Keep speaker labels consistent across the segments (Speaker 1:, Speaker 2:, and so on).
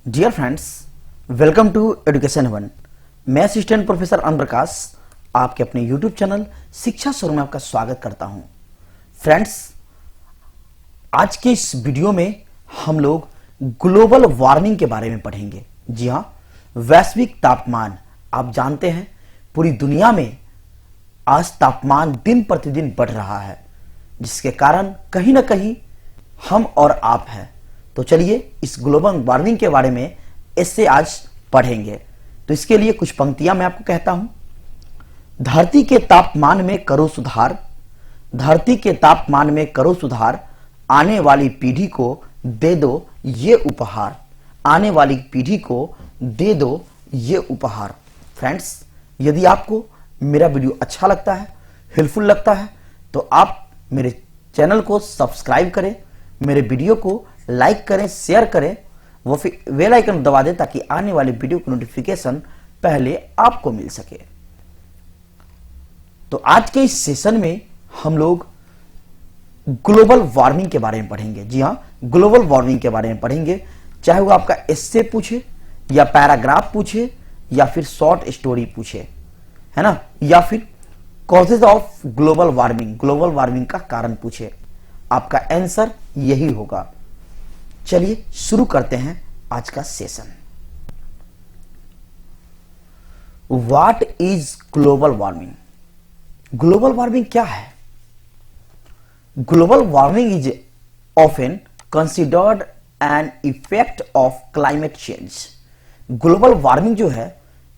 Speaker 1: Dear friends, welcome to education one. मैं assistant professor अन प्रकाश आपके अपने यूट्यूब चैनल शिक्षा स्वरूप में आपका स्वागत करता हूं। फ्रेंड्स, आज के इस वीडियो में हम लोग ग्लोबल वार्मिंग के बारे में पढ़ेंगे। जी हां, वैश्विक तापमान। आप जानते हैं पूरी दुनिया में आज तापमान दिन प्रतिदिन बढ़ रहा है, जिसके कारण कहीं ना कहीं हम और आप हैं। तो चलिए इस ग्लोबल वार्मिंग के बारे में इससे आज पढ़ेंगे। तो इसके लिए कुछ पंक्तियां मैं आपको कहता हूं। धरती के तापमान में करो सुधार, धरती के तापमान में करो सुधार, आने वाली पीढ़ी को दे दो ये उपहार, आने वाली पीढ़ी को दे दो ये उपहार। फ्रेंड्स, यदि आपको मेरा वीडियो अच्छा लगता है, हेल्पफुल लगता है, तो आप मेरे चैनल को सब्सक्राइब करें, मेरे वीडियो को लाइक करें, शेयर करें, वो फिर बेल आइकन दबा दें ताकि आने वाले वीडियो की नोटिफिकेशन पहले आपको मिल सके। तो आज के इस सेशन में हम लोग ग्लोबल वार्मिंग के बारे में पढ़ेंगे। जी हां, ग्लोबल वार्मिंग के बारे में पढ़ेंगे। चाहे वो आपका एस्से पूछे या पैराग्राफ पूछे या फिर शॉर्ट स्टोरी पूछे, है ना, या फिर causes of global warming, global warming का कारण पूछे, आपका आंसर यही होगा। चलिए शुरू करते हैं आज का session. What is global warming? Global warming क्या है? Global warming is often considered an effect of climate change. Global warming जो है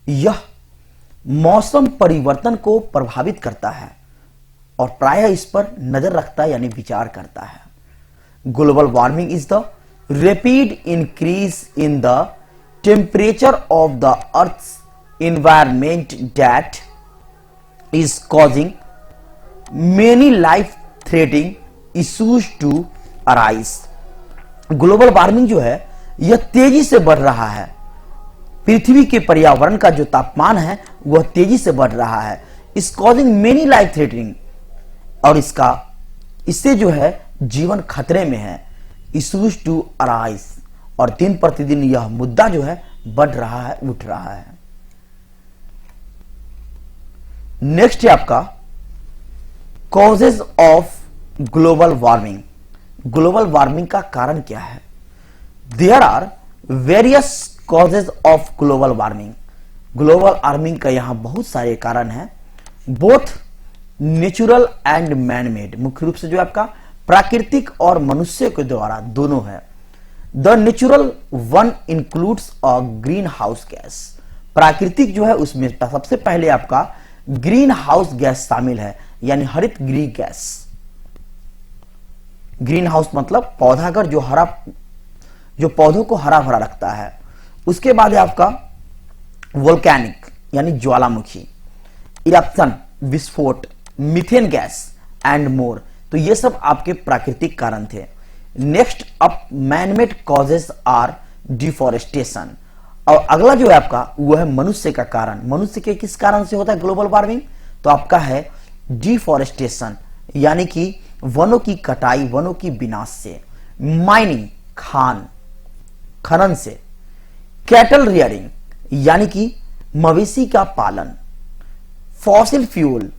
Speaker 1: यह मौसम परिवर्तन को प्रभावित करता है और प्रायः इस पर नजर रखता है, यानी विचार करता है। Global warming is the rapid increase in the temperature of the Earth's environment that is causing many life-threatening issues to arise. Global warming जो है यह तेजी से बढ़ रहा है। पृथ्वी के पर्यावरण का जो तापमान है वह तेजी से बढ़ रहा है। इस कॉजिंग मेनी लाइफ थ्रेटनिंग, और इससे जो है जीवन खतरे में है। इश्यूज टू अराइज, और दिन प्रतिदिन यह मुद्दा जो है बढ़ रहा है, उठ रहा है। नेक्स्ट है आपका causes of global warming. Global warming का कारण क्या है? There are various causes of global warming. Global warming का यहां बहुत सारे कारण हैं, both natural and man made. मुख्य रूप से जो आपका प्राकृतिक और मनुष्य के द्वारा दोनों है। The natural one includes a green house gas. प्राकृतिक जो है उसमें सबसे पहले आपका ग्रीन हाउस गैस शामिल है, यानी हरित गृह गैस। ग्रीन हाउस मतलब पौधागर जो पौधों को हरा भरा रखता है। उसके बाद है आपका वोल्केनिक यानी ज्वालामुखी, इरप्शन विस्फोट, मीथेन गैस एंड मोर। तो ये सब आपके प्राकृतिक कारण थे। Next up manmade causes are deforestation, और अगला जो है आपका वो है मनुष्य का कारण। मनुष्य के किस कारण से होता है ग्लोबल वार्मिंग? तो आपका है डिफॉरेस्टेशन, यानी कि वनों की कटाई, वनों की विनाश से। माइनिंग खनन से। कैटल रियरिंग यानी कि मवेशी का पालन। फॉसिल फ्यूल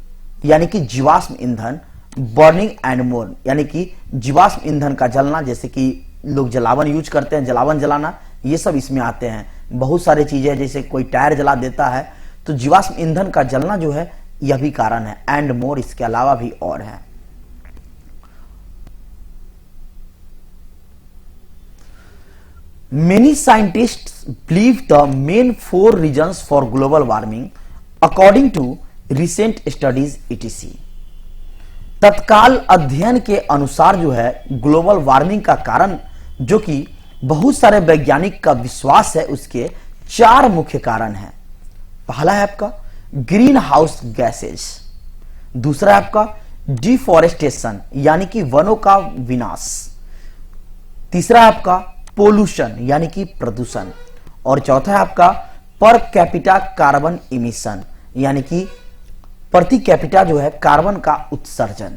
Speaker 1: यानी कि जीवाश्म ईंधन। बर्निंग एंड मोर यानी कि जीवाश्म ईंधन का जलना, जैसे कि लोग जलावन यूज करते हैं, जलावन जलाना, ये सब इसमें आते हैं। बहुत सारी चीजें, जैसे कोई टायर जला देता है तो जीवाश्म ईंधन का जलना जो है यह भी कारण है। एंड मोर, इसके अलावा भी और है। Many scientists believe the main 4 reasons for global warming according to recent studies etc। तत्काल अध्ययन के अनुसार जो है ग्लोबल वार्मिंग का कारण, जो कि बहुत सारे वैज्ञानिक का विश्वास है, उसके 4 मुख्य कारण हैं। पहला है आपका ग्रीन हाउस गैसेज, दूसरा है आपका डिफॉरेस्टेशन यानी कि वनों का विनाश, तीसरा है आपका पोल्यूशन यानी कि प्रदूषण, और चौथा है आपका पर कैपिटा कार्बन इमिशन यानी कि प्रति कैपिटा जो है कार्बन का उत्सर्जन।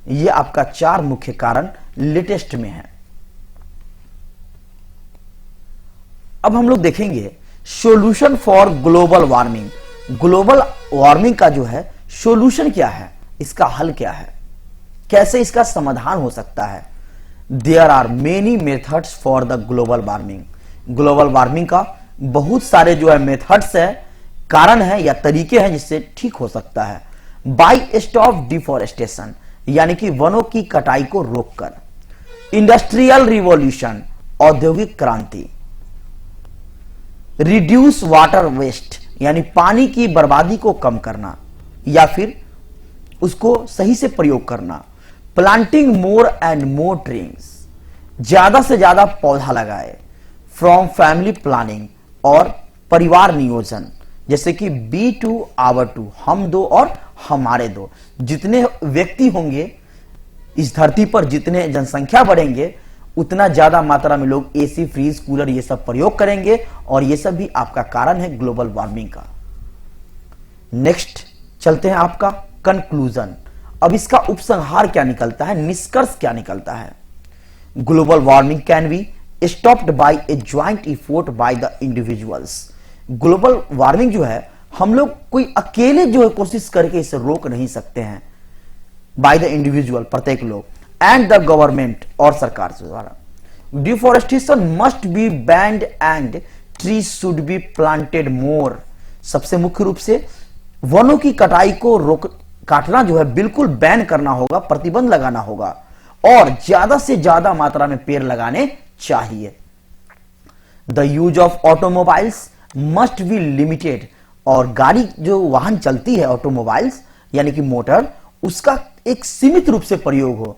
Speaker 1: ये आपका 4 मुख्य कारण लेटेस्ट में है। अब हम लोग देखेंगे solution for global warming. Global warming का जो है सॉल्यूशन क्या है, इसका हल क्या है, कैसे इसका समाधान हो सकता है। There are many methods for the global warming. Global warming का बहुत सारे जो है मेथड्स है, कारण है या तरीके हैं जिससे ठीक हो सकता है। बाय स्टॉप डिफॉरेस्टेशन, यानी कि वनों की कटाई को रोककर। इंडस्ट्रियल रिवॉल्यूशन, औद्योगिक क्रांति। रिड्यूस वाटर वेस्ट, यानी पानी की बर्बादी को कम करना या फिर उसको सही से प्रयोग करना। Planting more and more trees, ज्यादा से ज्यादा पौधा लगाए। फ्रॉम फैमिली प्लानिंग, और परिवार नियोजन, जैसे कि बी टू आवर टू, हम दो और हमारे दो। जितने व्यक्ति होंगे इस धरती पर, जितने जनसंख्या बढ़ेंगे, उतना ज्यादा मात्रा में लोग एसी, फ्रीज, कूलर ये सब प्रयोग करेंगे, और ये सब भी आपका कारण है ग्लोबल वार्मिंग का। नेक्स्ट चलते हैं आपका कंक्लूजन। अब इसका उपसंहार क्या निकलता है, निष्कर्ष क्या निकलता है। Global warming can be stopped bye A joint effort by the individuals. Global warming जो है हम लोग कोई अकेले जो है कोशिश करके इसे रोक नहीं सकते हैं, बाय द इंडिविजुअल, प्रत्येक लोग, एंड द गवर्नमेंट, और सरकार के द्वारा। Deforestation must be banned and trees should be planted more. सबसे मुख्य रूप से वनों की कटाई को काटना जो है बिल्कुल बैन करना होगा, प्रतिबंध लगाना होगा, और ज्यादा से ज्यादा मात्रा में पेड़ लगाने चाहिए। The use of automobiles must be limited, और गाड़ी जो वाहन चलती है ऑटोमोबाइल्स यानी कि मोटर, उसका एक सीमित रूप से प्रयोग हो।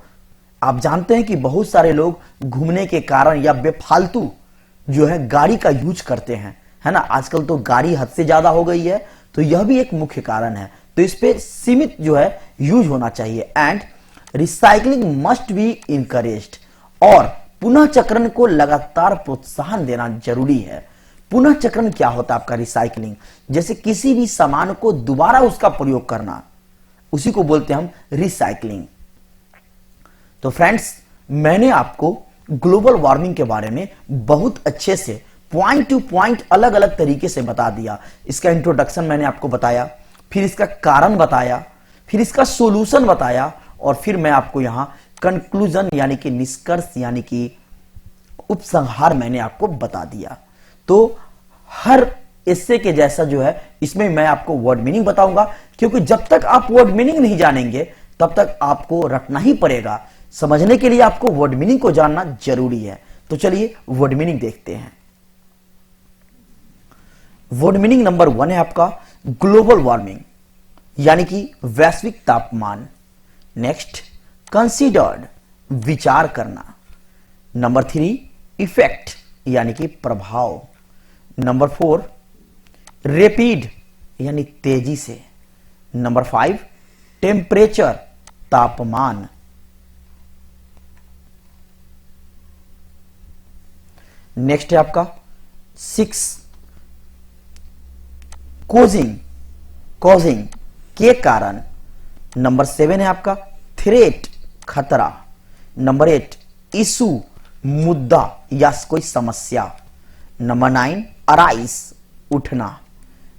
Speaker 1: आप जानते हैं कि बहुत सारे लोग घूमने के कारण या बेफालतू जो है गाड़ी का यूज करते हैं, है ना। आजकल तो गाड़ी हद से ज्यादा हो गई है, तो यह भी एक मुख्य कारण है। तो इस पे सीमित जो है यूज होना चाहिए। And recycling must be encouraged, और पुनः चक्रण को लगातार प्रोत्साहन देना जरूरी है। पुनः चक्रण क्या होता है आपका, रिसाइकलिंग, जैसे किसी भी सामान को दोबारा उसका प्रयोग करना, उसी को बोलते हैं हम रिसाइकलिंग। तो फ्रेंड्स, मैंने आपको ग्लोबल वार्मिंग के बारे में बहुत अच्छे से पॉइंट टू पॉइंट अलग अलग तरीके से बता दिया। इसका इंट्रोडक्शन मैंने आपको बताया, फिर इसका कारण बताया, फिर इसका सॉल्यूशन बताया, और फिर मैं आपको यहां कंक्लूजन यानी कि निष्कर्ष यानी कि उपसंहार मैंने आपको बता दिया। तो हर एस्से के जैसा जो है इसमें मैं आपको वर्ड मीनिंग बताऊंगा, क्योंकि जब तक आप वर्ड मीनिंग नहीं जानेंगे तब तक आपको रटना ही पड़ेगा। समझने के लिए आपको वर्ड मीनिंग को जानना जरूरी है। तो चलिए वर्ड मीनिंग देखते हैं। वर्ड मीनिंग नंबर 1 है आपका ग्लोबल वार्मिंग, यानी कि वैश्विक तापमान। नेक्स्ट, कंसीडर्ड, विचार करना। नंबर 3, इफेक्ट, यानी कि प्रभाव। नंबर 4, रेपिड, यानी तेजी से। नंबर 5, टेम्परेचर, तापमान। नेक्स्ट है आपका 6, कॉजिंग, के कारण। नंबर 7 है आपका थ्रेट, खतरा। नंबर 8, इशू, मुद्दा या कोई समस्या। नंबर 9, अराइज, उठना।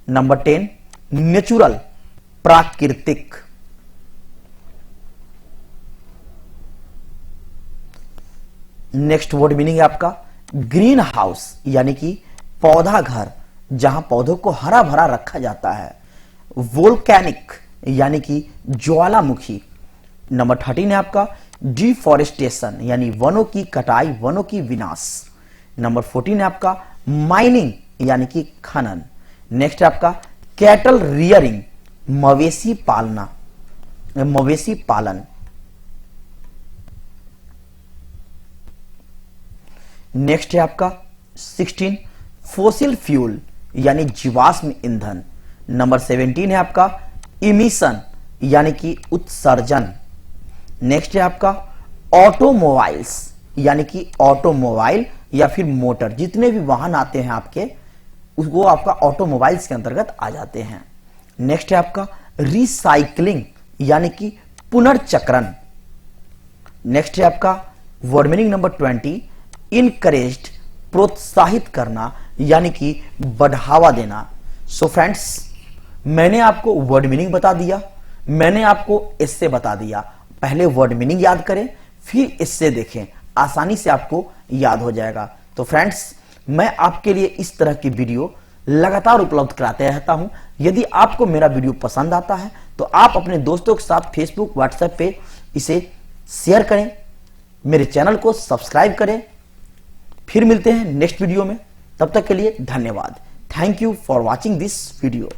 Speaker 1: नंबर 10, नेचुरल, प्राकृतिक। नेक्स्ट वर्ड मीनिंग है आपका ग्रीन हाउस, यानी कि पौधा घर, जहां पौधों को हरा भरा रखा जाता है। वोल्केनिक, यानी कि ज्वालामुखी। नंबर 13 है आपका डिफॉरेस्टेशन, यानी वनों की कटाई, वनों की विनाश। नंबर 14 है आपका माइनिंग, यानी कि खनन। नेक्स्ट है आपका कैटल रियरिंग, मवेशी पालना, मवेशी पालन। नेक्स्ट है आपका 16 फोसिल फ्यूल, यानी जीवाश्म ईंधन। नंबर 17 है आपका इमिशन, यानी कि उत्सर्जन। नेक्स्ट है आपका ऑटोमोबाइल्स, यानी कि ऑटोमोबाइल या फिर मोटर, जितने भी वाहन आते हैं आपके वो आपका ऑटोमोबाइल्स के अंतर्गत आ जाते हैं। नेक्स्ट है आपका रिसाइकलिंग, यानी कि पुनर्चक्रण। नेक्स्ट है आपका वर्ड मीनिंग नंबर 20 इनकरेज्ड, प्रोत्साहित करना यानी कि बढ़ावा देना। सो फ्रेंड्स, मैंने आपको वर्ड मीनिंग बता दिया, मैंने आपको इससे बता दिया। पहले वर्ड मीनिंग याद करें, फिर इससे देखें, आसानी से आपको याद हो जाएगा। तो फ्रेंड्स, मैं आपके लिए इस तरह की वीडियो लगातार उपलब्ध कराते रहता हूं। यदि आपको मेरा वीडियो पसंद आता है तो आप अपने दोस्तों के साथ फेसबुक, व्हाट्सएप पे इसे शेयर करें, मेरे चैनल को सब्सक्राइब करें। फिर मिलते हैं नेक्स्ट वीडियो में, तब तक के लिए धन्यवाद। Thank you for watching this video.